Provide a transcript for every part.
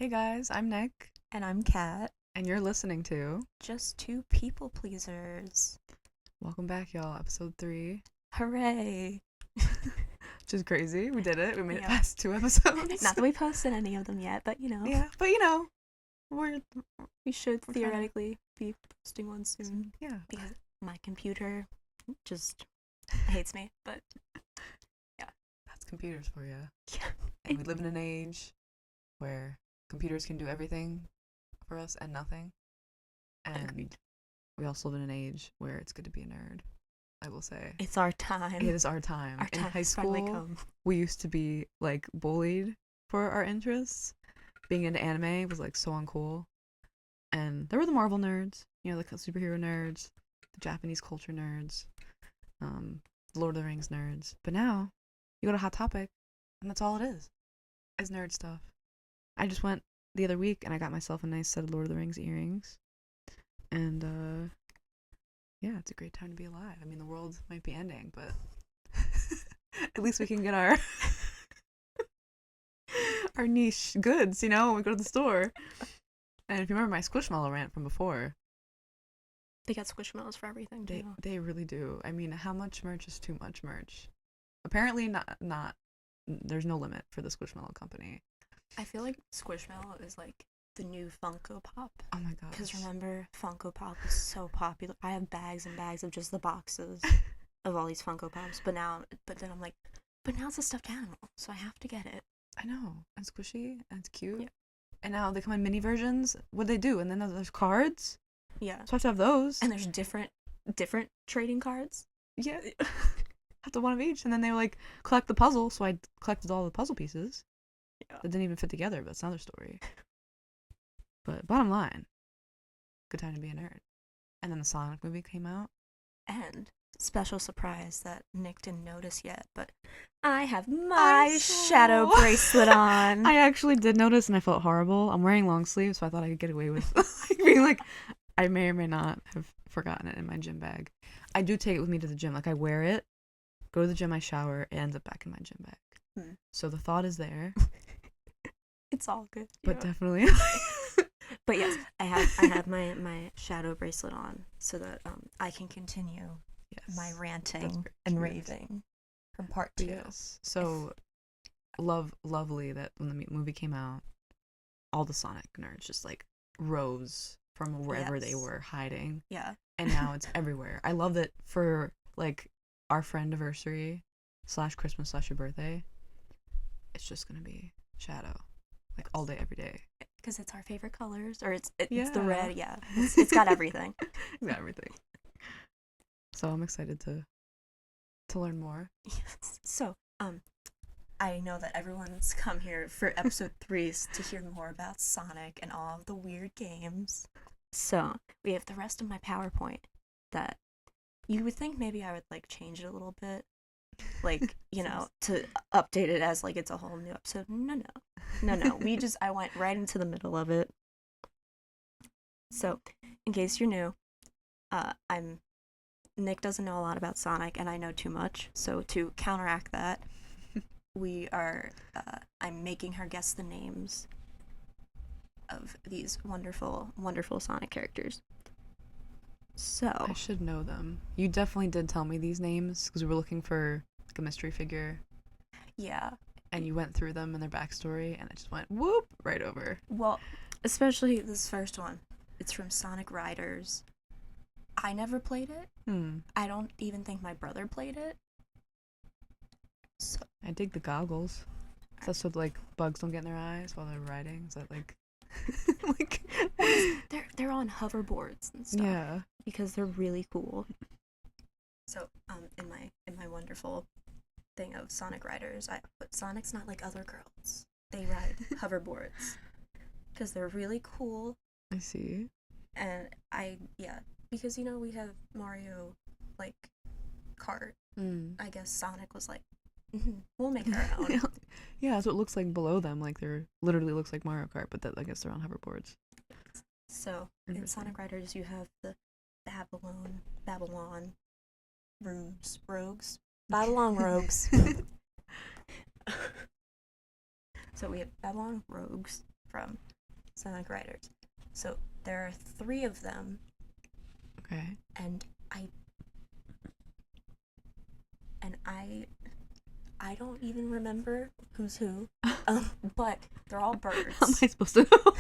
Hey guys, I'm Nick, And I'm Kat. and you're listening to Just two people pleasers. Welcome Back, y'all, episode 3, Hooray. which is crazy. We did it. We made it Yeah. past 2 episodes. Not that we posted any of them yet, but Yeah, but we're, we should We're trying to- theoretically be posting one soon yeah. because my computer just hates me. But That's computers for you. yeah, And we live in an age where computers can do everything for us and nothing. And Agreed. we also live in an age where it's good to be a nerd, I will say. It's our time. It is our time. Our In time high has finally school, come. we used to be like bullied for our interests. Being into anime was like so uncool. And there were the Marvel nerds, the superhero nerds, the Japanese culture nerds, the Lord of the Rings nerds. But now you go to Hot Topic, and that's all it is nerd stuff. I just went the other week and I got myself a nice set of Lord of the Rings earrings. And yeah, it's a great time to be alive. I mean, the world might be ending, but at least we can get our our niche goods, when we go to the store. And if you remember my Squishmallow rant from before, They got squishmallows for everything too. they really do. I mean, how much merch is too much merch? Apparently not there's no limit for the Squishmallow company. I feel like Squishmallow is like the new Funko Pop. Oh my god. Because remember, Funko Pop was so popular. I have bags and bags of just the boxes of all these Funko Pops. But then I'm like, but now it's a stuffed animal, so I have to get it. I know. And squishy and it's cute. Yeah. And now they come in mini versions. What do they do? And then there's cards. Yeah. So I have to have those. And there's different trading cards. Yeah. Have to one of each. And then they like collect the puzzle. So I collected all the puzzle pieces. Yeah. That didn't even fit together, but that's another story. But bottom line, good time to be a nerd. And then the Sonic movie came out. And special surprise that Nick didn't notice yet, but I have my shadow bracelet on. I actually did notice and I felt horrible. I'm wearing long sleeves, so I thought I could get away with being like, I may or may not have forgotten it in my gym bag. I do take it with me to the gym. Like, I wear it, go to the gym, I shower, it ends up back in my gym bag. So the thought is there. It's all good. But definitely. But yes, I have my shadow bracelet on so that I can continue my ranting and raving from part 2. Yes. So lovely that when the movie came out, all the Sonic nerds just like rose from wherever they were hiding. Yeah. And now it's everywhere. I love that for like our friend-iversary / Christmas / your birthday, it's just gonna be Shadow, like all day, every day. Because it's our favorite colors, or it's Yeah. the red. Yeah, it's got everything. It's got everything. So I'm excited to learn more. Yes. So I know that everyone's come here for episode 3 to hear more about Sonic and all of the weird games. So we have the rest of my PowerPoint that you would think maybe I would like change it a little bit, like to update it as like it's a whole new episode. No. I went right into the middle of it. So in case you're new, Nick doesn't know a lot about Sonic and I know too much, so to counteract that, I'm making her guess the names of these wonderful Sonic characters. So I should know them. You definitely did tell me these names because we were looking for like a mystery figure. Yeah. And you went through them and their backstory, and it just went whoop right over. Well, especially this first one. It's from Sonic Riders. I never played it. I don't even think my brother played it. So I dig the goggles. Is that so like bugs don't get in their eyes while they're riding? Is that like like they're on hoverboards and stuff. Yeah. Because they're really cool. So in my wonderful thing of Sonic Riders, but Sonic's not like other girls. They ride hoverboards because they're really cool. I see. And because we have Mario like kart. I guess Sonic was like, we'll make our own. Yeah, that's what it looks like below them. Like they're literally looks like Mario Kart, but I guess they're on hoverboards. So in Sonic Riders, you have the Babylon rogues. Babylon rogues. So we have Babylon rogues from Sonic Riders. So there are 3 of them. Okay. And I don't even remember who's who. But they're all birds. How am I supposed to know?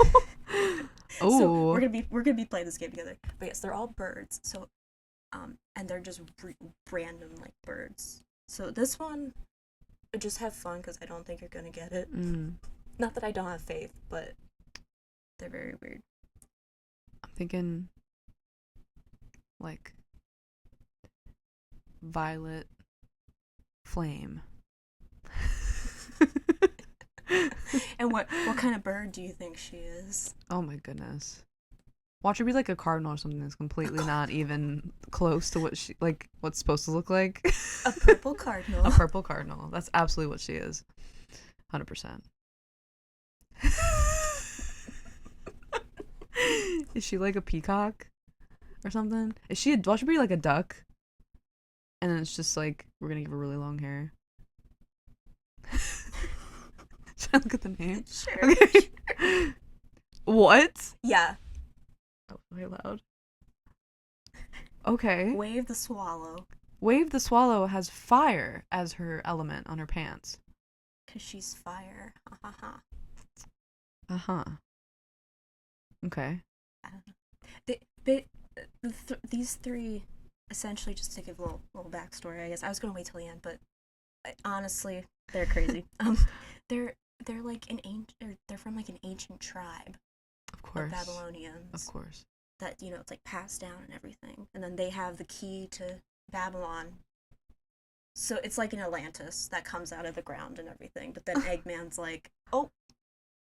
Oh. So we're gonna be playing this game together. But yes, they're all birds. So and they're just random like birds. So this one, just have fun because I don't think you're gonna get it. Not that I don't have faith, but they're very weird. I'm thinking like violet flame. And what kind of bird do you think she is? Oh my goodness. Watch her be like a cardinal or something that's completely not even close to what what's supposed to look like. A purple cardinal. A purple cardinal. That's absolutely what she is. 100%. Is she like a peacock or something? Watch her be like a duck. And then it's just like, we're gonna give her really long hair. Should I look at the name? Sure. Okay. What? Yeah. Oh, way loud. Okay. Wave the swallow. Wave the swallow has fire as her element on her pants. 'Cause she's fire. Ha ha Uh-huh. Okay. I don't know. These 3, essentially, just to give a little backstory, I guess. I was gonna wait till the end, but honestly, they're crazy. They're like they're from like an ancient tribe. Of course. Of Babylonians. Of course. That, it's like passed down and everything. And then they have the key to Babylon. So it's like an Atlantis that comes out of the ground and everything. But then Eggman's like, oh,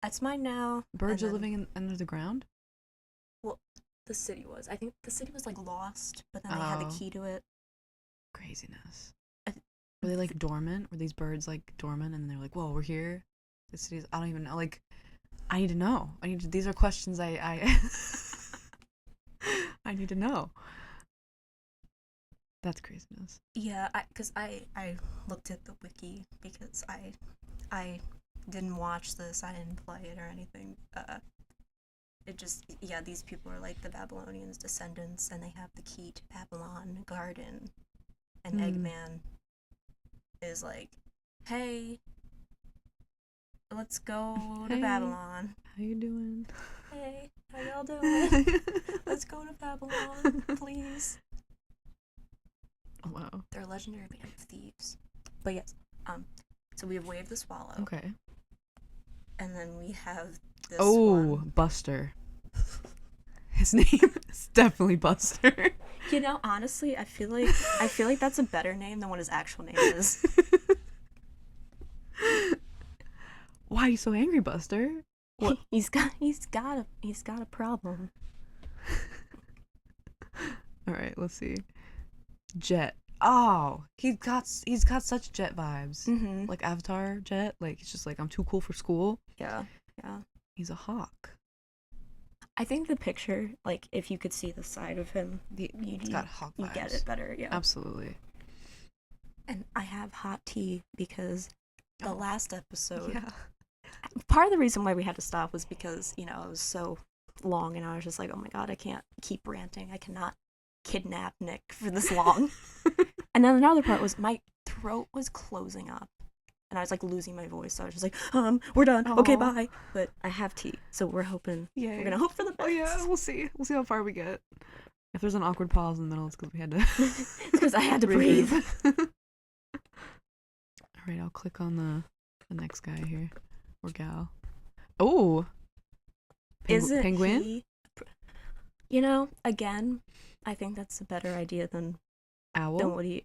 that's mine now. Birds are living under the ground? Well, the city was. I think the city was like lost, but then they had the key to it. Craziness. Were they like dormant? Were these birds like dormant and they're like, whoa, we're here? The city's, I don't even know. Like, I need to know. These are questions I I need to know. That's craziness. Yeah, because I looked at the wiki because I didn't watch this, I didn't play it or anything. It just, these people are like the Babylonians' descendants, and they have the key to Babylon Garden. And Eggman is like, hey, let's go to Babylon. How you doing? Hey, how y'all doing? Let's go to Babylon, please. Oh, wow. They're a legendary band of thieves. But yes, so we have Wave the Swallow. Okay. And then we have this one. Buster. His name is definitely Buster. Honestly, I feel like that's a better name than what his actual name is. Why are you so angry, Buster? What? He's got a problem. All right, let's see. Jet. Oh, he's got such Jet vibes. Mm-hmm. Like Avatar Jet. Like, he's just like, I'm too cool for school. Yeah. He's a hawk. I think the picture, like, if you could see the side of him, It's got hawk vibes. You get it better, yeah. Absolutely. And I have hot tea because the last episode, Yeah. part of the reason why we had to stop was because, it was so long, and I was just like, oh my god, I can't keep ranting. I cannot kidnap Nick for this long. And then another part was my throat was closing up. And I was like losing my voice, so I was just like, we're done. Aww. Okay, bye. But I have tea, so we're hoping. Yay. We're gonna hope for the best. Oh yeah, we'll see. We'll see how far we get. If there's an awkward pause in the middle, it's because we had to. It's because I had to breathe. All right, I'll click on the next guy here, or gal. Oh. Isn't penguin? he? Again, I think that's a better idea than Owl. Than what he.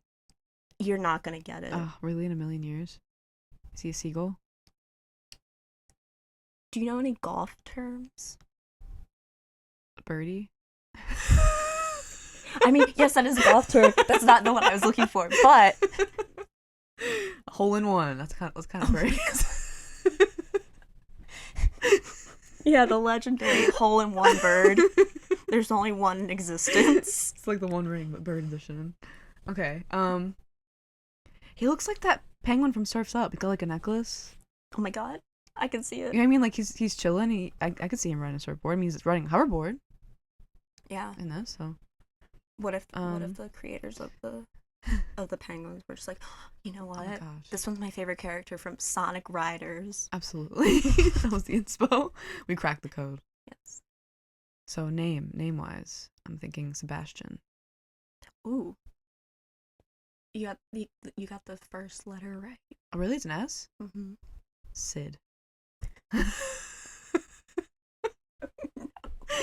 You're not gonna get it. Oh, really? In a million years? Is he a seagull? Do you know any golf terms? A birdie? I mean, yes, that is a golf term. That's not the one I was looking for, but a hole in one. That's kind of birdies. Yeah, the legendary hole-in-one bird. There's only one in existence. It's like the One Ring, but bird edition. Okay. He looks like that penguin from Surf's Up. He got like a necklace. Oh my god. I can see it. You know what I mean? Like he's chilling. I could see him riding a surfboard. I mean, he's riding a hoverboard Yeah. in this. So What if the creators of the penguins were just like, you know what? oh my gosh, This one's my favorite character from Sonic Riders. absolutely. That was the inspo. We cracked the code. Yes. So name wise, I'm thinking Sebastian. Ooh. You got the first letter right. Oh really? It's an S. Mm-hmm. Sid.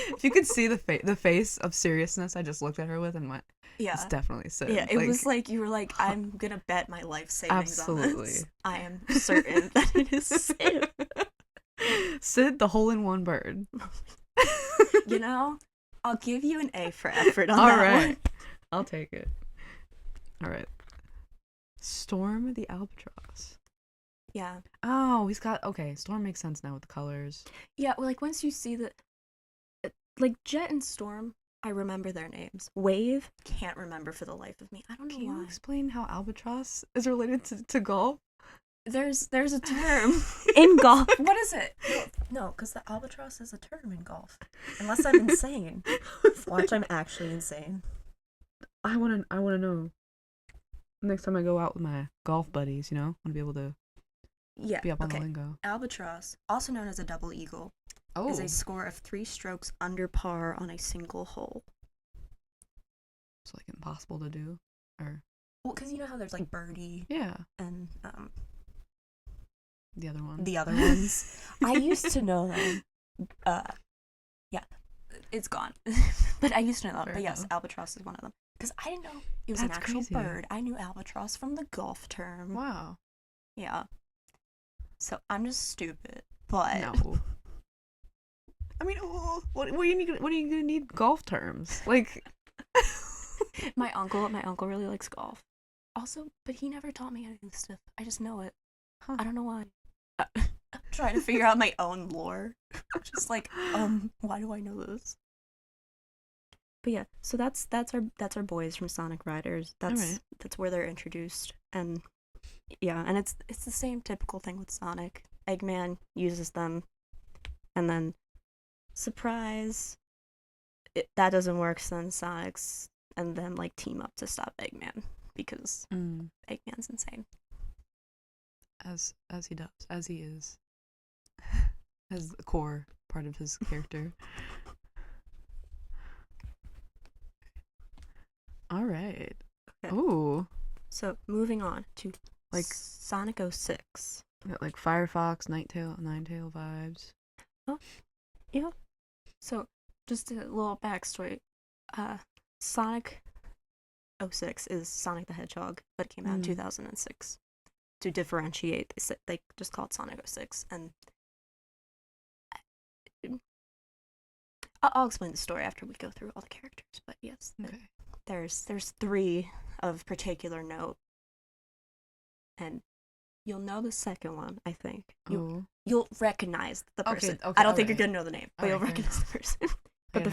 If you could see the face of seriousness I just looked at her with and went, Yeah. it's definitely Sid. Yeah, it was like you were like, I'm gonna bet my life savings on this. I am certain that it is Sid. Sid, the hole-in-one bird. You know, I'll give you an A for effort on All that right. one. I'll take it. All right. Storm the albatross. Yeah. Oh, he's got okay. Storm makes sense now with the colors. Yeah, well, like once you see the, like Jet and Storm, I remember their names. Wave, can't remember for the life of me. I don't know Can why. you explain how albatross is related to golf? There's a term in golf. What is it? No, because the albatross is a term in golf. Unless I'm insane. Watch, I'm actually insane. I wanna know. Next time I go out with my golf buddies, you know, I wanna be able to be up on the lingo. Albatross, also known as a double eagle, is a score of 3 strokes under par on a single hole. It's like impossible to do, or well, because you know how there's like birdie, yeah, and the other one. The other ones. I used to know them. Yeah, it's gone. But I used to know them. Fair But yes, enough. albatross is one of them. Because I didn't know it was That's an actual crazy. bird. I knew albatross from the golf term. Wow. Yeah. So I'm just stupid. But No. I mean, what are you gonna need golf terms like? my uncle really likes golf. Also, but he never taught me any of this stuff. I just know it. Huh. I don't know why. I'm trying to figure out my own lore. Just like, why do I know this? But yeah, so that's our boys from Sonic Riders. That's where they're introduced, and yeah, and it's the same typical thing with Sonic. Eggman uses them, and then surprise, that doesn't work. So then Sonic's and then like team up to stop Eggman because Eggman's insane. As he does, as he is, as the core part of his character. All right. Okay. Ooh. So moving on to like Sonic 06. Got like Firefox, Ninetale vibes. Oh, yeah. So just a little backstory. Sonic 06 is Sonic the Hedgehog, but it came out in 2006. To differentiate, they just call it Sonic 06, and I'll explain the story after we go through all the characters. But yes, okay. There's 3 of particular note, and you'll know the second one. I think you'll recognize the person. Okay, I don't think you're gonna know the name, but you'll fair. recognize the person. But the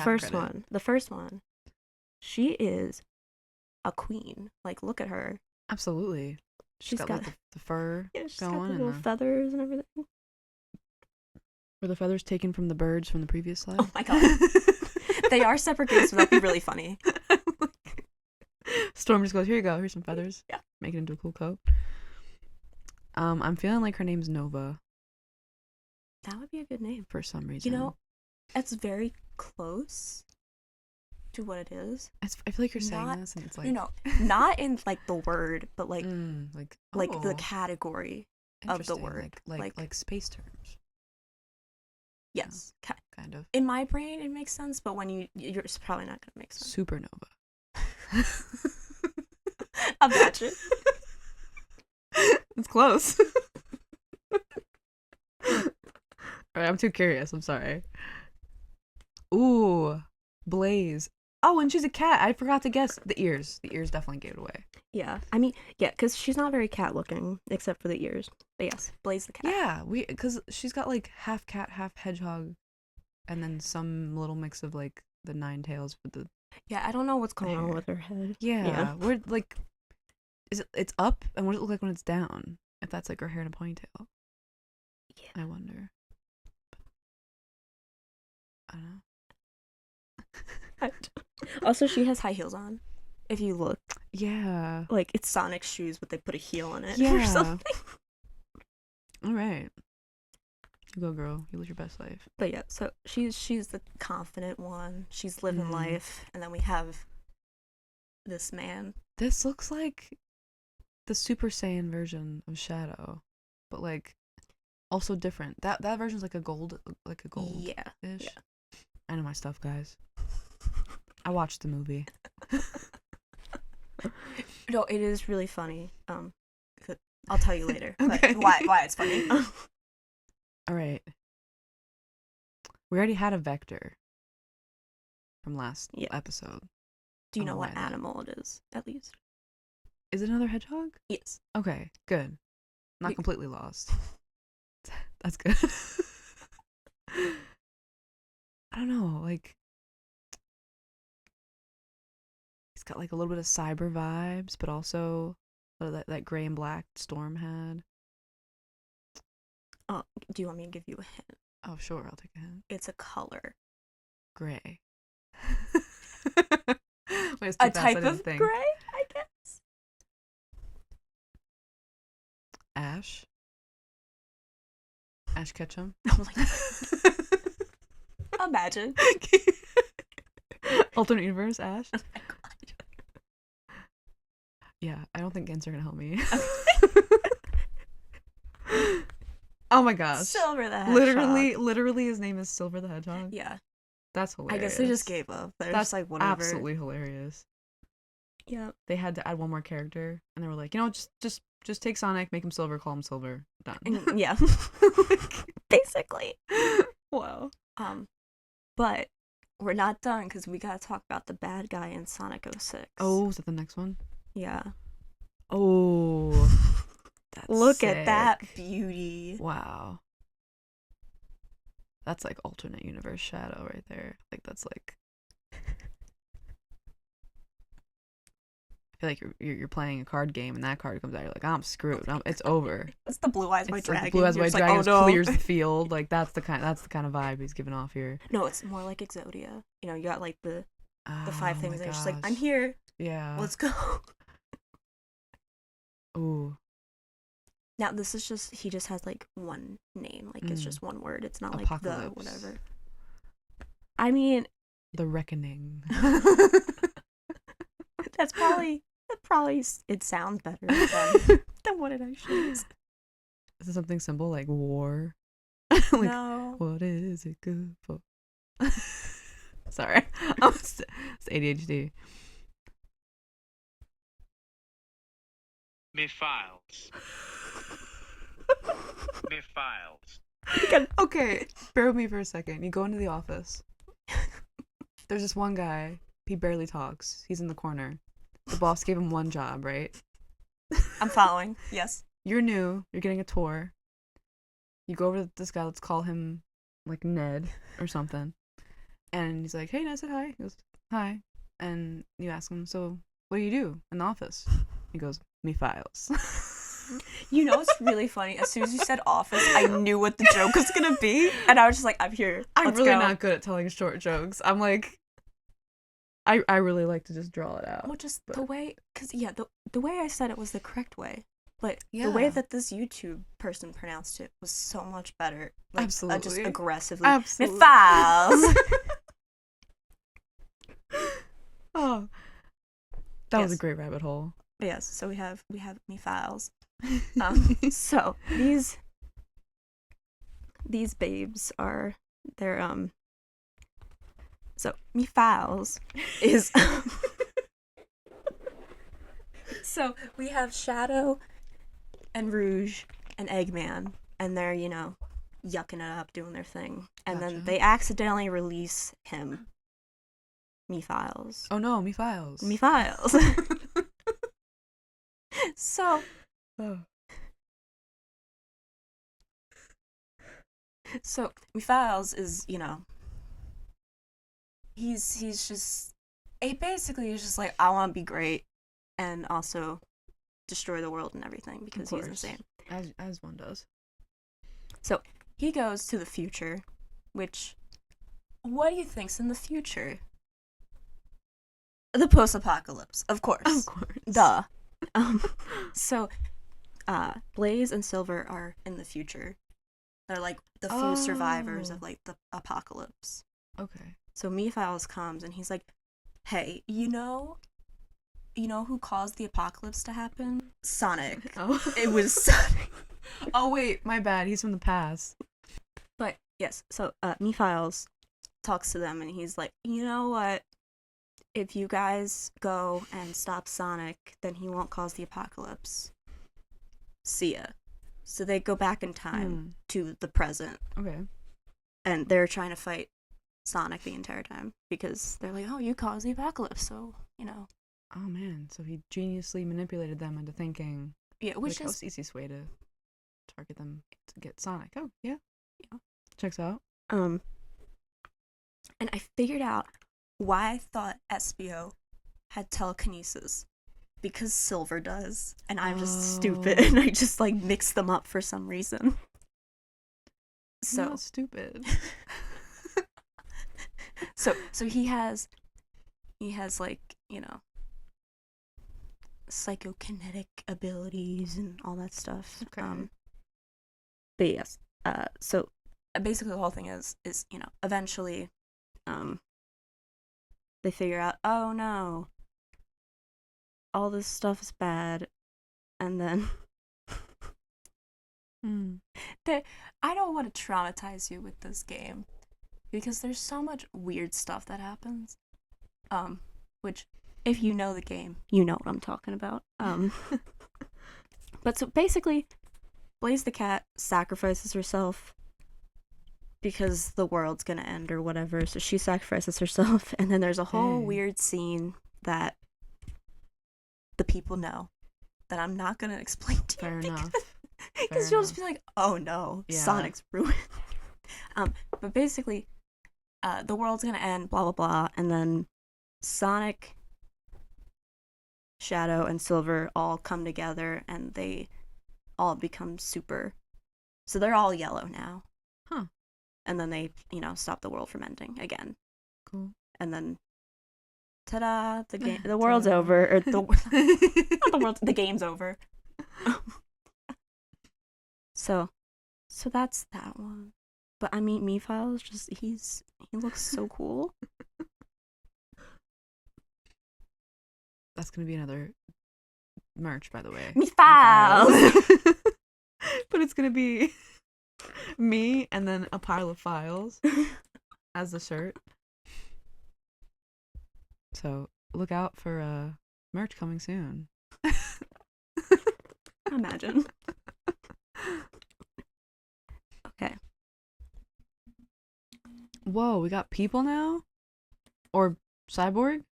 first one, she is a queen. Like, look at her. Absolutely. She's got like the fur she's going, got the little feathers and everything. Were the feathers taken from the birds from the previous slide? Oh my god. They are separate games, so that'd be really funny. Storm just goes, here you go, here's some feathers. Yeah. Make it into a cool coat. I'm feeling like her name's Nova. That would be a good name. For some reason. You know, it's very close to what it is. I feel like you're saying this and it's like... No, not in like the word, but like like the category of the word. Like space terms. Yes. Kind of. In my brain, it makes sense, but when you're it's probably not going to make sense. Supernova. Imagine. It's close. Alright, I'm too curious. I'm sorry. Ooh, Blaze. Oh, and she's a cat. I forgot to guess the ears. The ears definitely gave it away. Yeah, I mean, yeah, because she's not very cat looking except for the ears. But yes, Blaze the cat. Yeah, because she's got like half cat, half hedgehog, and then some little mix of like the 9 tails with the. Yeah, I don't know what's going on with her head. Yeah, we're like, it's up, and what does it look like when it's down? If that's like her hair in a ponytail. Yeah, I wonder. I don't know. Also, she has high heels on. If you look, Yeah. like it's Sonic's shoes, but they put a heel in it or Yeah. something. All right. You go, girl. You live your best life. But yeah, so she's the confident one. She's living life, and then we have this man. This looks like the Super Saiyan version of Shadow, but like also different. That version's like a gold. Yeah. Ish. I know my stuff, guys. I watched the movie. No, it is really funny. I'll tell you later. Okay. But why it's funny. All right. We already had a vector from last episode. Do you know what animal it is, at least? Is it another hedgehog? Yes. Okay, good. Not completely lost. That's good. I don't know, like he's got like a little bit of cyber vibes, but also that gray and black Storm had. Oh, do you want me to give you a hint? Oh, sure, I'll take a hint. It's a color. Gray. Wait, a type of gray, I guess. Ash. Ash Ketchum. Oh my god. Imagine. Alternate universe, Ash. Oh my god. Yeah, I don't think Gens are gonna help me. Oh my gosh. Silver the Hedgehog. Literally his name is Silver the Hedgehog. Yeah. That's hilarious. I guess they just gave up. They're That's just like, whatever. absolutely hilarious. Yeah. They had to add one more character, and they were like, you know, just take Sonic, make him Silver, call him Silver. Done. Yeah. Basically. Wow. But we're not done because we gotta talk about the bad guy in Sonic 06. Oh, is that the next one? Yeah. Oh. That's Look sick. at that beauty. Wow. That's like alternate universe Shadow right there. Like that's like I feel like you're playing a card game and that card comes out, you're like, I'm screwed. It's over. It's the Blue Eyes White Dragon. Like the Blue Eyes White Dragon like, oh, no. clears the field. Like that's the kind of vibe he's giving off here. No, it's more like Exodia. You know, you got like the 5 things and it's just like, gosh. I'm here. Yeah. Let's go. Ooh. Now this is just he just has like one name, like it's just one word. It's not Apocalypse. like the whatever. I mean, The Reckoning. that's probably it sounds better than what it actually is. Is it something simple like war? Like, no. What is it good for? Sorry, it's ADHD. Me files. Me files. Okay, bear with me for a second. You go into the office. There's this one guy. He barely talks. He's in the corner. The boss gave him one job, right? I'm following. Yes. You're new. You're getting a tour. You go over to this guy. Let's call him like Ned or something. And he's like, "Hey, Ned, said hi." He goes, "Hi." And you ask him, "So, what do you do in the office?" He goes, "Me files." You know what's really funny? As soon as you said office, I knew what the joke was gonna be, and I was just like, "I'm here." I'm Let's really go. not good at telling short jokes. I'm like, I really like to just draw it out. Well, just the way, because yeah, the way I said it was the correct way, but Yeah. the way that this YouTube person pronounced it was so much better. Like, Absolutely. just aggressively. Absolutely. Me files. Oh, that was a Yes. great rabbit hole. Yes, so we have me files. So these babes are they're so me files is so we have Shadow and Rouge and Eggman, and they're, you know, yucking it up, doing their thing, and Gotcha. then they accidentally release him. Me files. Oh no, me files. Me files. So Oh. Me files is, you know, he basically is just like, I want to be great and also destroy the world and everything because he's insane. As one does. So he goes to the future, which, what do you think's in the future? The post-apocalypse, of course. Of course. Duh. So, Blaze and Silver are in the future. They're like the few survivors of like the apocalypse. Okay. So Mephiles comes and he's like, "Hey, you know who caused the apocalypse to happen? Sonic. Oh. It was Sonic." Oh wait, my bad. He's from the past. But yes, so Mephiles talks to them and he's like, "You know what? If you guys go and stop Sonic, then he won't cause the apocalypse. See ya." So they go back in time to the present. Okay. And they're trying to fight Sonic the entire time because they're like, "Oh, you caused the apocalypse, so, you know." Oh man, so he geniusly manipulated them into thinking. Yeah, which like, is the easiest way to target them to get Sonic. Oh yeah. Checks out. And I figured out why I thought Espio had telekinesis. Because Silver does, and I'm just stupid, and I just like mix them up for some reason. So Not stupid. so he has like, psychokinetic abilities and all that stuff. Okay. But yes, so basically the whole thing is eventually, they figure out, oh no, all this stuff is bad, and then I don't want to traumatize you with this game because there's so much weird stuff that happens, which if you know the game, you know what I'm talking about. But so basically, Blaze the cat sacrifices herself because the world's gonna end or whatever, so she sacrifices herself, and then there's a whole weird scene that the people know that I'm not gonna explain to Fair you enough. because you'll just be like, "Oh no, Sonic's ruined." But basically, the world's gonna end, blah blah blah, and then Sonic, Shadow, and Silver all come together, and they all become super. So they're all yellow now. Huh. And then they, stop the world from ending again. Cool. And then, ta-da! The world's over, or not the world. The game's over. So that's that one. But I mean, Mephiles he looks so cool. That's gonna be another merch, by the way. Mephiles. But it's gonna be me and then a pile of files as the shirt. So look out for merch coming soon. Imagine. Okay. Whoa, we got people now? Or cyborg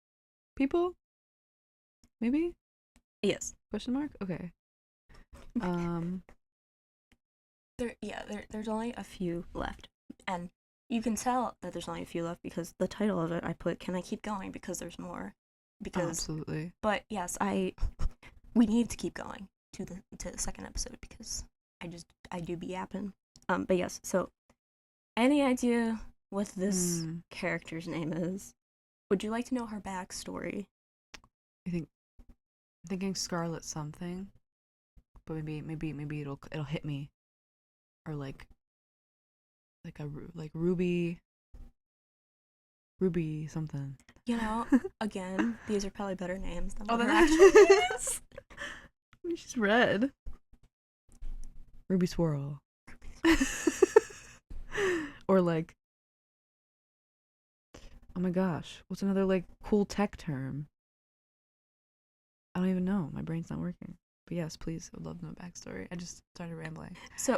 people? Maybe? Yes. Question mark? Okay. There's only a few left. And you can tell that there's only a few left because the title of it I put, "Can I keep going?" because there's more. Because absolutely. But yes, we need to keep going to the second episode because I do be yapping. But yes, so any idea what this character's name is? Would you like to know her backstory? I'm thinking Scarlet something, but maybe it'll hit me, or like Ruby something. Again, these are probably better names than Oh, what her that actual is. She's red. Ruby Swirl. Or like, oh my gosh, what's another like cool tech term? I don't even know. My brain's not working. But yes, please, I would love to know backstory. I just started rambling. So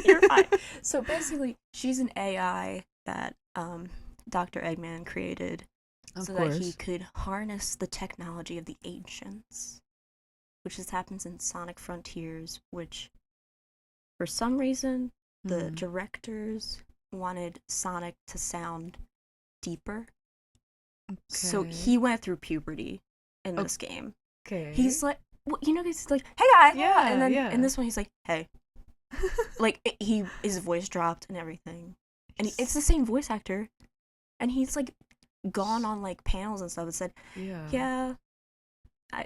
you're fine. So basically, she's an AI that Dr. Eggman created that he could harness the technology of the ancients, which happens in Sonic Frontiers, which for some reason the directors wanted Sonic to sound deeper. Okay. So he went through puberty in this game. Okay. He's like, he's like, "Hey guys," and then in this one he's like, "Hey." Like his voice dropped and everything, and it's the same voice actor, and he's like gone on like panels and stuff and said, yeah,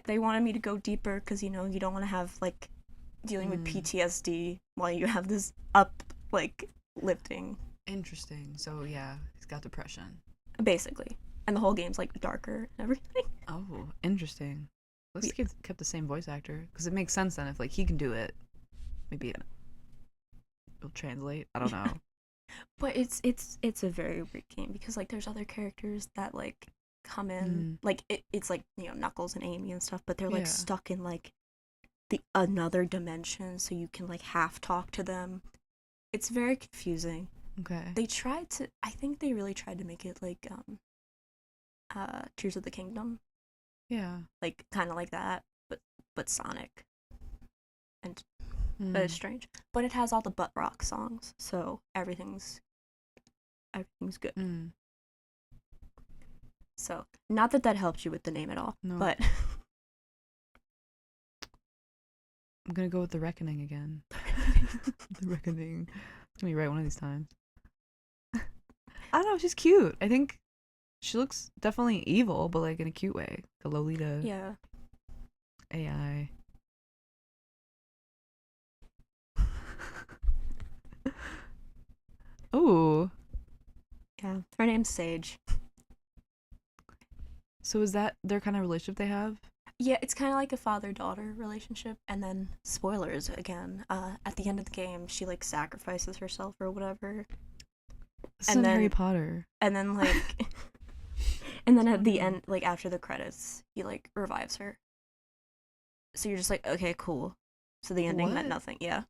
they wanted me to go deeper because you don't want to have like dealing with PTSD while you have this lifting. Interesting. So yeah, he's got depression. Basically. And the whole game's like darker and everything. Oh, interesting. Let's kept the same voice actor because it makes sense then if like he can do it, maybe it'll translate. I don't know. But it's a very weird game because like there's other characters that like come in like it's like Knuckles and Amy and stuff, but they're like stuck in like the another dimension, so you can like half talk to them. It's very confusing. Okay. I think they really tried to make it like Tears of the Kingdom. Yeah. Like kind of like that, but Sonic. And but it's strange. But it has all the butt rock songs, so everything's good. So, not that helped you with the name at all, no. But I'm gonna go with The Reckoning again. The Reckoning. It's gonna be right one of these times. I don't know, she's cute. I think she looks definitely evil, but like in a cute way. The Lolita. Yeah. AI. Oh. Yeah. Her name's Sage. So is that their kind of relationship they have? Yeah, it's kind of like a father-daughter relationship. And then, spoilers again, at the end of the game, she like sacrifices herself or whatever. And then Harry Potter. And then like and then at the end, like after the credits, he like revives her. So you're just like, okay, cool. So the ending meant nothing. Yeah.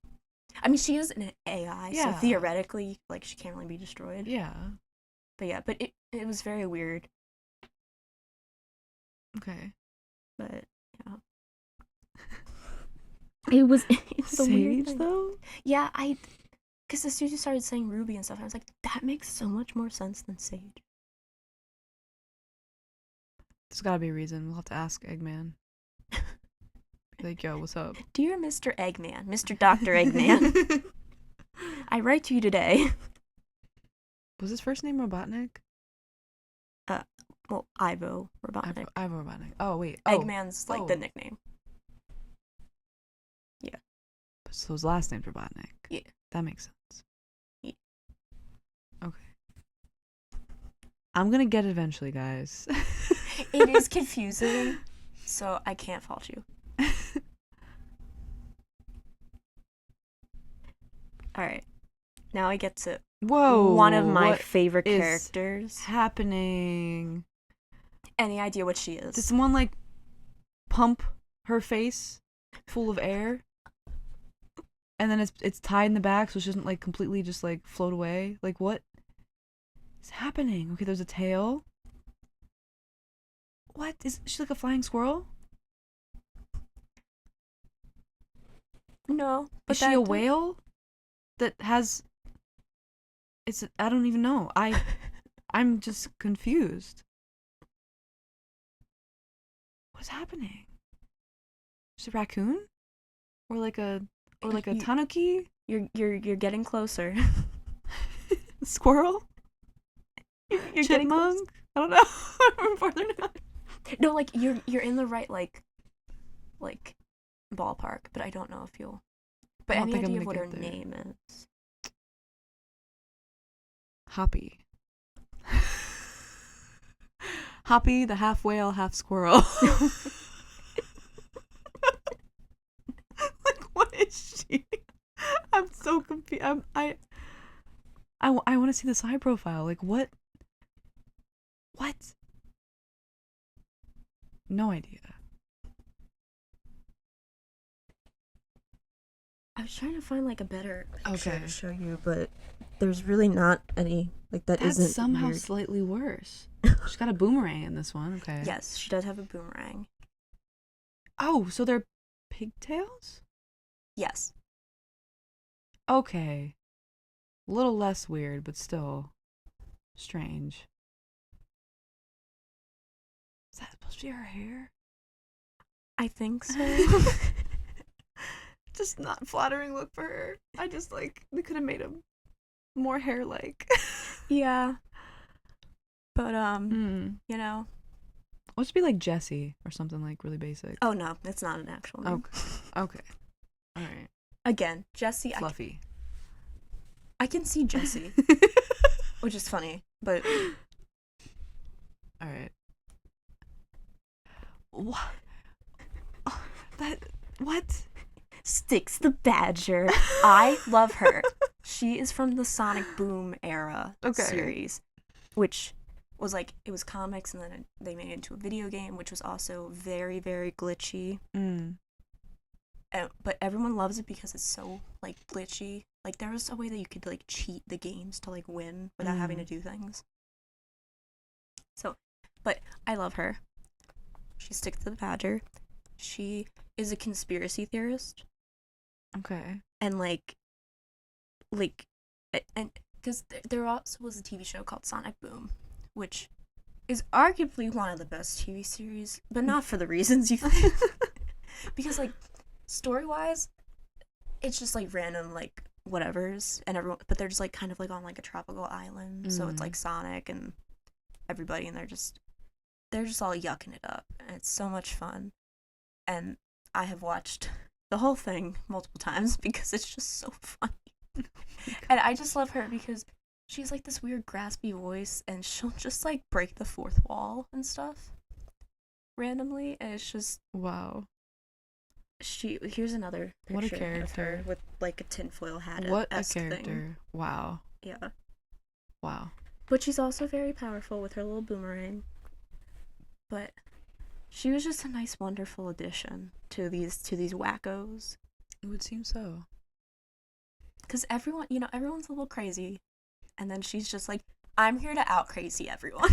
I mean, she is an AI, so theoretically, like, she can't really be destroyed. Yeah. But it was very weird. Okay. But, yeah. It's Sage, though? Yeah, because as soon as you started saying Ruby and stuff, I was like, that makes so much more sense than Sage. There's gotta be a reason. We'll have to ask Eggman. Like, yo, what's up? Dear Mr. Eggman, Mr. Dr. Eggman, I write to you today. Was his first name Robotnik? Well, Ivo Robotnik. Ivo Robotnik. Oh, wait. Eggman's like the nickname. Yeah. So his last name's Robotnik. Yeah. That makes sense. Yeah. Okay. I'm gonna get it eventually, guys. It is confusing, so I can't fault you. Alright. Now I get to one of my favorite characters. Happening. Any idea what she is? Did someone like pump her face full of air? And then it's tied in the back so she doesn't like completely just like float away? Like what is happening? Okay, there's a tail. What? Is she like a flying squirrel? No. Is she a whale that has... I don't even know. I'm just confused. What's happening? Is it a raccoon? Or like a tanuki? You're getting closer. Squirrel? You're Chipmunk? I don't know. I'm farther now. No, like you're in the right like ballpark, but I don't know if you'll. But any idea of what her name is? Hoppy. Hoppy, the half whale, half squirrel. Like, what is she? I'm so confused. I want to see the side profile. Like, what? What? No idea. I was trying to find like a better picture to show you, but there's really not any like that. That's isn't somehow weird. Slightly worse. She's got a boomerang in this one. Okay. Yes, she does have a boomerang. Oh, so they're pigtails? Yes. Okay. A little less weird, but still strange. Is that supposed to be her hair? I think so. just not flattering look for her. I just like they could have made him more hair like. Yeah. But It would just be like Jessie or something like really basic. oh no, it's not an actual name. Okay. All right. Again, Jessie. Fluffy. I can see Jessie, which is funny, but all right. What? What? Styx the Badger. I love her. She is from the Sonic Boom era series, which was like, it was comics and then they made it into a video game, which was also very, very glitchy. But everyone loves it because it's so like glitchy. Like there was a way that you could like cheat the games to like win without having to do things. So, but I love her. She's Styx the Badger. She is a conspiracy theorist. Okay. And and because there also was a TV show called Sonic Boom, which is arguably one of the best TV series, but not for the reasons you think. Because like story-wise, it's just like random like whatevers and everyone, but they're just like kind of like on like a tropical island, so it's like Sonic and everybody, and they're just all yucking it up, and it's so much fun. And I have watched the whole thing multiple times because it's just so funny. And I just love her because she's like this weird graspy voice, and she'll just like break the fourth wall and stuff randomly, and it's just wow. Here's another picture What a character of her with like a tinfoil hat. What a character thing. Wow. Yeah. Wow. But she's also very powerful with her little boomerang. But she was just a nice, wonderful addition to these wackos. It would seem so. Because everyone's a little crazy, and then she's just like, I'm here to out crazy everyone.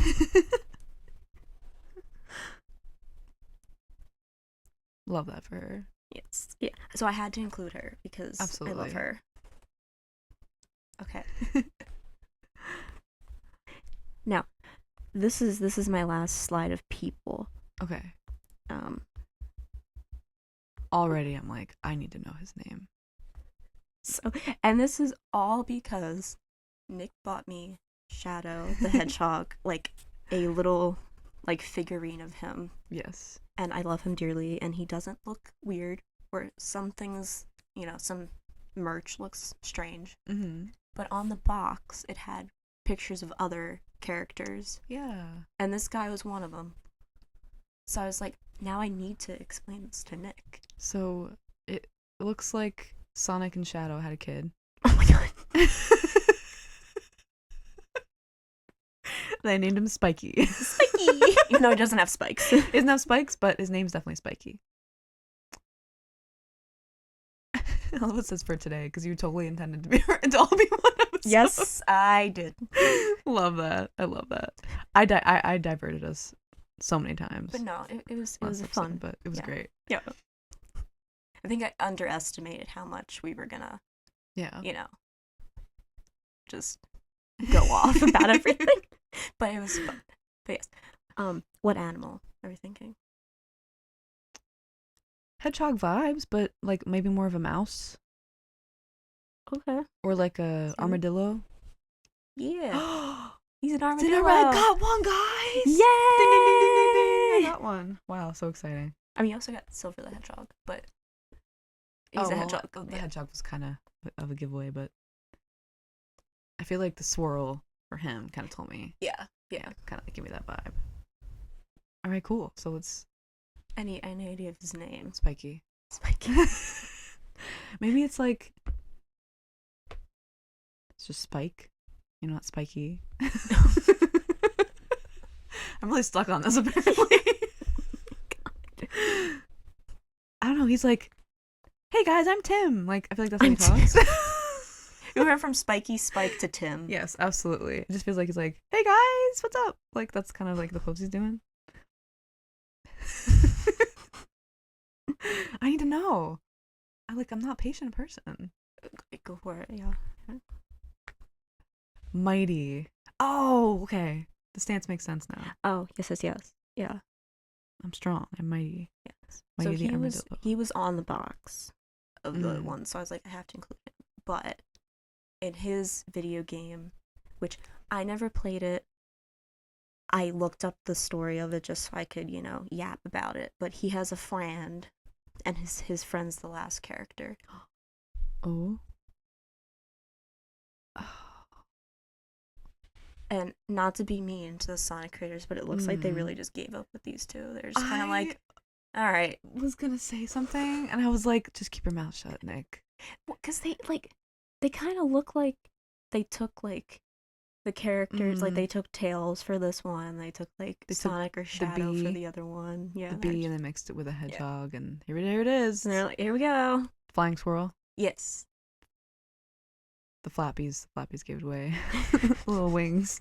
Love that for her. Yes. Yeah. So I had to include her because absolutely. I love her. Okay. Now, this is my last slide of people. Okay. Already I'm like, I need to know his name. So, and this is all because Nick bought me Shadow the Hedgehog, like a little like figurine of him. Yes. And I love him dearly, and he doesn't look weird, or some things, some merch looks strange. Mm-hmm. But on the box, it had pictures of other characters. Yeah. And this guy was one of them. So I was like, now I need to explain this to Nick. So it looks like Sonic and Shadow had a kid. Oh my god. They named him Spiky. Spiky! Even though he doesn't have spikes. He doesn't have spikes, but his name's definitely Spiky. I love what it says for today, because you totally intended to all be one episode. Yes, I did. Love that. I love that. I diverted us so many times. But no, it was episode, fun. but it was great. Yeah. I think I underestimated how much we were gonna, just go off about everything. But it was fun. But yes. What animal are we thinking? Hedgehog vibes, but like maybe more of a mouse. Okay. Or like a armadillo. Yeah. He's an armadillo. I got one, guys! Yay! Ding, ding, ding, ding, ding, ding. I got one. Wow, so exciting. I mean, you also got Silver the Hedgehog, but he's a hedgehog. The hedgehog was kind of a giveaway, but I feel like the swirl for him kind of told me. Yeah. Kind of give me that vibe. All right, cool. So let's. Any idea of his name? Spiky. Maybe it's like. It's just Spike. Not Spiky. I'm really stuck on this apparently. I don't know. He's like, hey guys, I'm Tim. Like, I feel like that's how he talks. We went from Spiky Spike to Tim. Yes, absolutely. It just feels like he's like, hey guys, what's up? Like, that's kind of like the pose he's doing. I need to know. I'm not a patient person. Go for it, yeah. Mighty. Oh, okay. The stance makes sense now. Oh, yes. Yeah. I'm strong. I'm mighty. Yes. Mighty so he was on the box. of the ones, so I was like, I have to include him. But in his video game, which I never played it, I looked up the story of it just so I could, yap about it. But he has a friend, and his friend's the last character. Oh. And not to be mean to the Sonic creators, but it looks like they really just gave up with these two. They're just kind of like, all right. I was gonna say something, and I was like, just keep your mouth shut, Nick. Because they kind of look like they took, like, the characters, like, they took Tails for this one, they took, like, Sonic or Shadow for the other one. Yeah, the bee, and they mixed it with a hedgehog, and here it is. And they're like, here we go. Flying squirrel. Yes. The flappies gave it away. Little wings.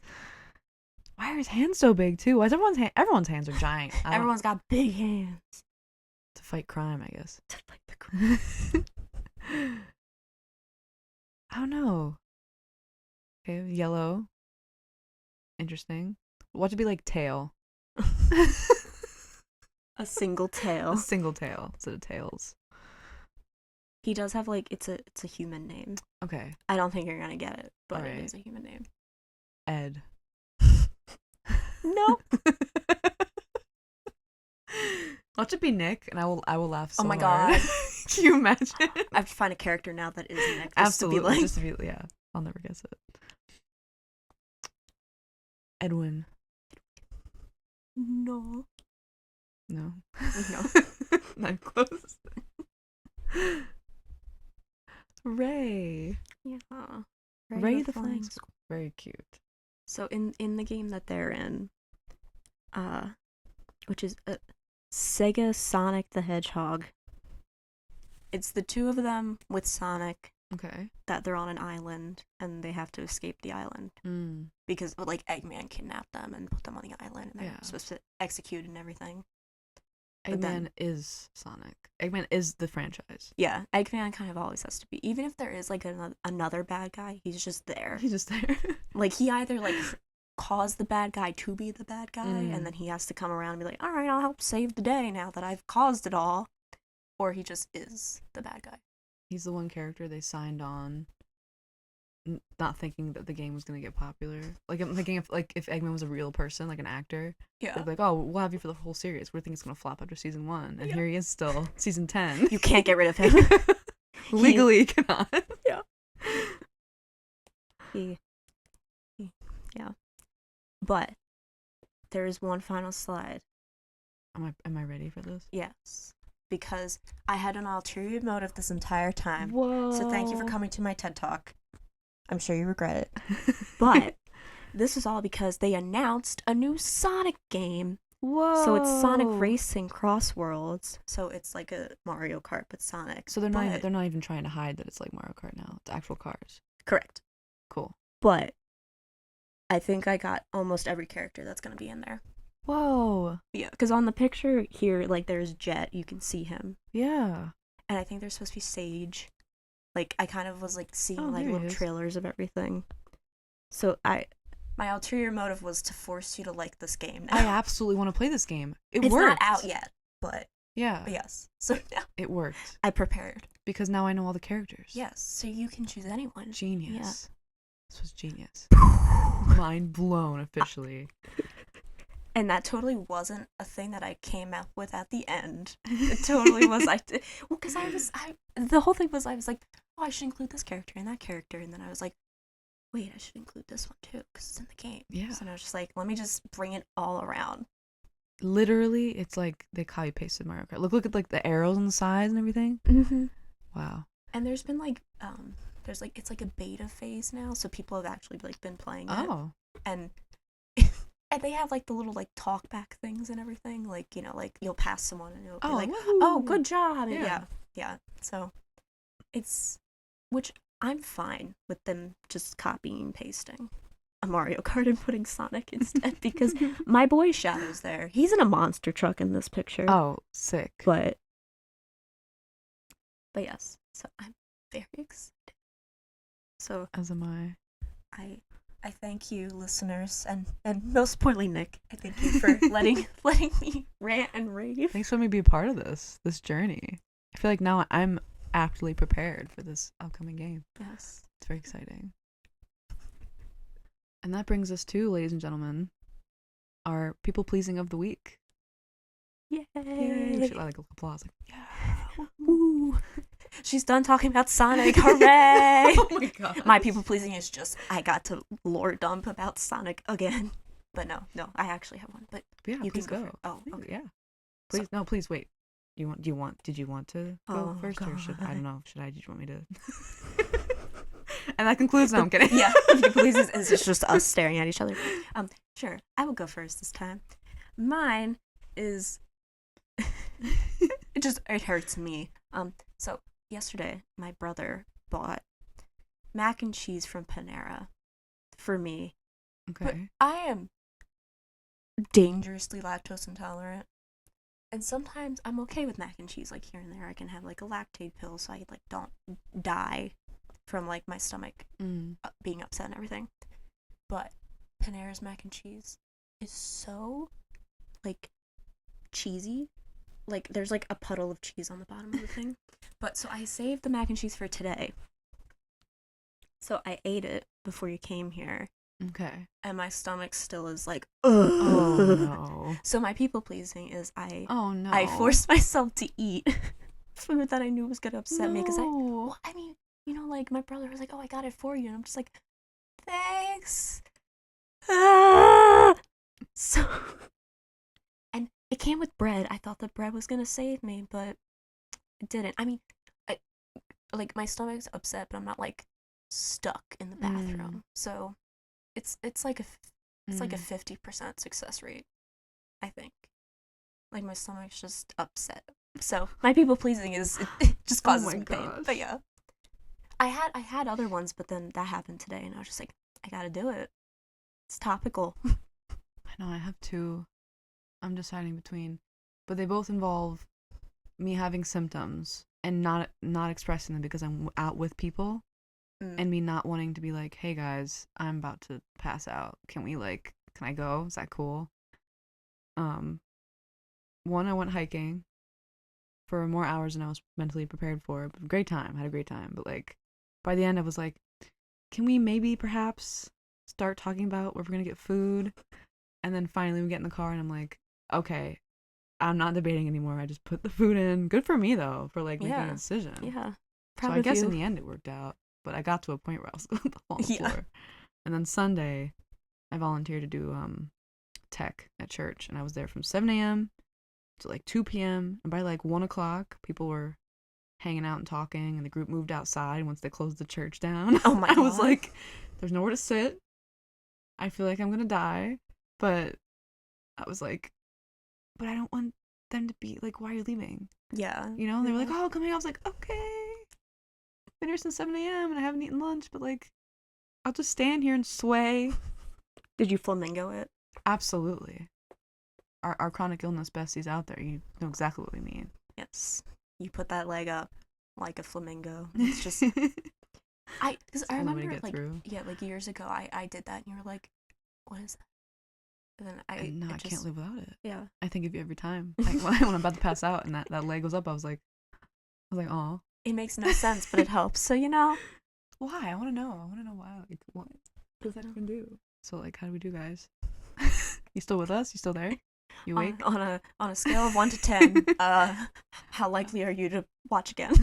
Why are his hands so big too? Why is everyone's hands are giant? Everyone's got big hands. To fight crime, I guess. To fight the crime. I don't know. Okay, yellow. Interesting. What to be like tail? A single tail. A single tail instead of tails. He does have, like, it's a human name. Okay. I don't think you're gonna get it, but Right. it is a human name. Ed. No. Watch it be Nick, and I will laugh so Oh my hard. god. Can you imagine? I have to find a character now that is Nick. Absolutely. Just to be yeah. I'll never guess it. Edwin. No. No. No. Not close. Ray. Yeah. Ray the Flying Squirrel. Very cute. So in the game that they're in, which is Sega Sonic the Hedgehog. It's the two of them with Sonic. Okay. That they're on an island and they have to escape the island because like Eggman kidnapped them and put them on the island and they're supposed to execute and everything. Eggman is Sonic. Eggman is the franchise. Yeah, Eggman kind of always has to be. Even if there is like another bad guy, he's just there. He's just there. Like he either like caused the bad guy to be the bad guy and then he has to come around and be like, all right, I'll help save the day now that I've caused it all. Or he just is the bad guy. He's the one character they signed on, not thinking that the game was gonna get popular. Like I'm thinking if Eggman was a real person, like an actor, they'd be like, oh, we'll have you for the whole series. We think it's gonna flop after season 1, and here he is still, season 10. You can't get rid of him. Legally, you cannot. Yeah. Yeah. But there is one final slide. Am I ready for this? Yes. Because I had an ulterior motive this entire time. Whoa. So thank you for coming to my TED Talk. I'm sure you regret it. But this is all because they announced a new Sonic game. Whoa. So it's Sonic Racing Cross Worlds. So it's like a Mario Kart but Sonic. So they're not even trying to hide that it's like Mario Kart now. It's actual cars. Correct. Cool. But I think I got almost every character that's going to be in there. Whoa. Yeah, because on the picture here, like, there's Jet. You can see him. Yeah. And I think there's supposed to be Sage. Like, I kind of was, like, seeing, like, there little trailers of everything. So, my ulterior motive was to force you to like this game now. I absolutely want to play this game. It's worked. Not out yet, but... Yeah. But yes. So, now... It worked. I prepared. Because now I know all the characters. Yes, so you can choose anyone. Genius. Yeah. This was genius. Mind blown, officially. And that totally wasn't a thing that I came up with at the end. It totally was. Well, because the whole thing was I was like, oh, I should include this character and that character. And then I was like, wait, I should include this one too because it's in the game. Yeah. So I was just like, let me just bring it all around. Literally, it's like they copy pasted Mario Kart. Look at like the arrows on the sides and everything. Mm-hmm. Wow. And there's been like, it's like a beta phase now. So people have actually like been playing it. Oh. And they have like the little like talk back things and everything, like, you know, like you'll pass someone and it'll be like, woo-hoo. oh, good job. Yeah. Yeah. So it's, which I'm fine with them just copying pasting a Mario Kart and putting Sonic instead because my boy Shadow's there. He's in a monster truck in this picture. Oh, sick. But yes, so I'm very excited. So as am I. I thank you, listeners, and most importantly, Nick. I thank you for letting me rant and rave. Thanks for letting me be a part of this journey. I feel like now I aptly prepared for this upcoming game. Yes. It's very exciting. And that brings us to, ladies and gentlemen, our people pleasing of the week. Yay! We should like applause. Like, yeah. Woo! She's done talking about Sonic. Hooray! Oh my god. My people pleasing is just I got to lore dump about Sonic again. But no, I actually have one. But Yeah, you please can go. Oh, okay. Yeah. Please, no, please wait. Did you want to go Oh, first, or should I God. don't know? Did you want me to? And that concludes. No, I'm kidding. Yeah, people pleasing is just us staring at each other. Sure, I will go first this time. Mine is it hurts me. So yesterday my brother bought mac and cheese from Panera for me. But Okay. I am dangerously lactose intolerant. And sometimes I'm okay with mac and cheese, like here and there. I can have like a lactate pill so I like don't die from like my stomach being upset and everything. But Panera's mac and cheese is so like cheesy. Like there's like a puddle of cheese on the bottom of the thing. But so I saved the mac and cheese for today. So I ate it before you came here. Okay. And my stomach still is like, Oh no. So my people pleasing is Oh no. I forced myself to eat food that I knew was gonna upset me because No. I mean, you know, like my brother was like, "Oh, I got it for you," and I'm just like, "Thanks." So, and it came with bread. I thought the bread was gonna save me, but it didn't. I mean, like my stomach's upset, but I'm not like stuck in the bathroom. So, it's like a 50% success rate, I think. Like my stomach's just upset. So my people pleasing is it just causes me pain. gosh. But yeah, I had other ones, but then that happened today, and I was just like, I gotta do it. It's topical. I know I have two. I'm deciding between, but they both involve me having symptoms and not expressing them because I'm out with people, and me not wanting to be like, hey guys, I'm about to pass out. Can I go? Is that cool? One, I went hiking for more hours than I was mentally prepared for. But great time. Had a great time. But like by the end I was like, can we maybe perhaps start talking about where we're gonna get food? And then finally we get in the car and I'm like, okay, I'm not debating anymore. I just put the food in. Good for me though, for like making a decision. Yeah. So I guess in the end it worked out. But I got to a point where I was on the floor. And then Sunday I volunteered to do tech at church, and I was there from 7 a.m. to like 2 p.m. And by like 1 o'clock, people were hanging out and talking, and the group moved outside once they closed the church down. Oh my God. I was like, there's nowhere to sit. I feel like I'm gonna die. But I was like, but I don't want them to be like, why are you leaving? Yeah. You know? And they were like, oh, come here. I was like, okay. Been here since 7 a.m. and I haven't eaten lunch, but like, I'll just stand here and sway. Did you flamingo it? Absolutely. Our chronic illness besties out there, you know exactly what we mean. Yes. You put that leg up like a flamingo. It's just I remember like through. Yeah, like years ago I did that and you were like, what is that? And then I can't live without it. Yeah. I think of you every time. Like when I'm about to pass out and that leg was up, I was like, oh. It makes no sense, but it helps. So you know. Why? I want to know. Why. Like, what does that even do? So like, how do we do, guys? You still with us? You still there? You awake? On a scale of 1 to 10, how likely are you to watch again?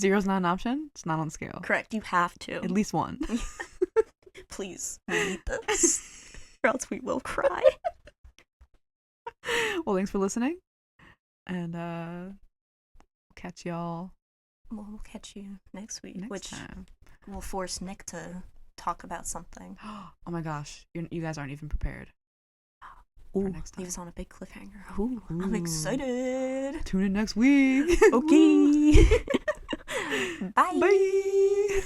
0's not an option. It's not on the scale. Correct. You have to. At least 1. Please, we need this, or else we will cry. Well, thanks for listening, and catch y'all. Well, we'll catch you next week, Next time. Will force Nick to talk about something. Oh my gosh, you guys aren't even prepared. Ooh, next time. leave us on a big cliffhanger. Ooh, I'm excited. Tune in next week. Okay. Bye. Bye.